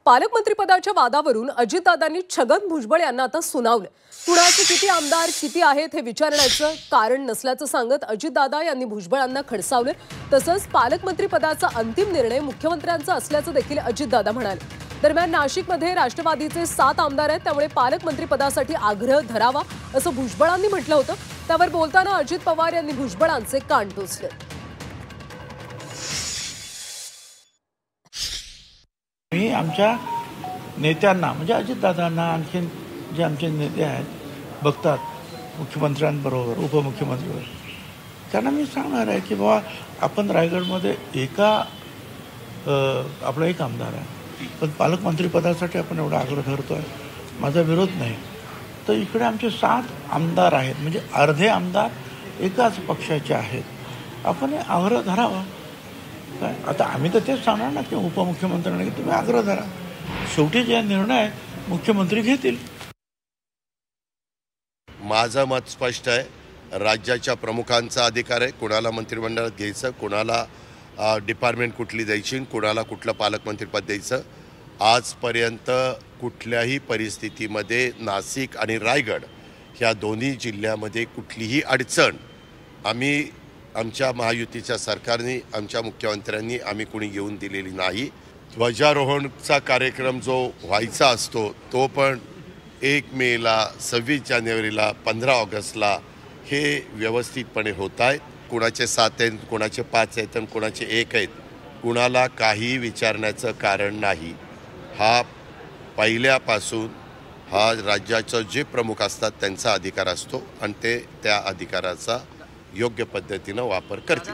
पालकमंत्रीपदाच्या वादावरून अजितदादांनी छगन भुजबळ यांना आता सुनावलं। कुणाचे किती आमदार किती आहेत हे विचारण्याचं कारण नसल्याचं सांगत अजितदादा यांनी भुजबळांना खडसावलं। तसंच पालकमंत्रीपदाचा अंतिम निर्णय मुख्यमंत्र्यांचा असल्याचं देखील अजितदादा म्हणाले। दरम्यान नाशिकमध्ये राष्ट्रवादीचे 7 आमदार आहेत, त्यामुळे पालकमंत्रीपदासाठी आग्रह धरावा असं भुजबळांनी म्हटलं होतं। त्यावर बोलताना अजित पवार यांनी भुजबळांचे कान टोचले। मी आमच्या नेत्यांना म्हणजे अजितदादांना आणखीन जे आमचे नेते आहेत बघतात मुख्यमंत्र्यांबरोबर उपमुख्यमंत्रीवर, त्यांना मी सांगणार आहे की बाबा आपण रायगडमध्ये आपला एक आमदार आहे, पण पालकमंत्रीपदासाठी आपण एवढा आग्रह धरतो आहे, माझा विरोध नाही। तर इकडे आमचे 7 आमदार आहेत, म्हणजे अर्धे आमदार एकाच पक्षाचे आहेत, आपण हे आग्रह धरावा। काय आता आम्ही तर तेच सांगणार ना की उपमुख्यमंत्र्यांना की तुम्ही आग्रह धरा, शेवटी जे निर्णय मुख्यमंत्री घेतील। माझं मत स्पष्ट आहे, राज्याच्या प्रमुखांचा अधिकार आहे कोणाला मंत्रिमंडळात घ्यायचं, कोणाला डिपार्टमेंट कुठली द्यायची, कोणाला कुठलं पालकमंत्रीपद द्यायचं। आजपर्यंत कुठल्याही परिस्थितीमध्ये नाशिक आणि रायगड ह्या दोन्ही जिल्ह्यामध्ये कुठलीही अडचण आमच्या महायुतीच्या सरकारने, आमच्या मुख्यमंत्र्यांनी आम्ही कुणी येऊन दिलेली नाही। ध्वजारोहणचा कार्यक्रम जो व्हायचा असतो तो पण 1 मेला, 26 जानेवारीला, 15 ऑगस्टला हे व्यवस्थितपणे होत आहेत। कुणाचे 7 आहेत, कुणाचे 5 आहेत आणि कुणाचे 1 आहेत, कुणाला काही विचारण्याचं कारण नाही। हा पहिल्यापासून हा राज्याचं जे प्रमुख असतात त्यांचा अधिकार असतो आणि ते त्या अधिकाराचा योग्य पद्धतीनं वापर करतील।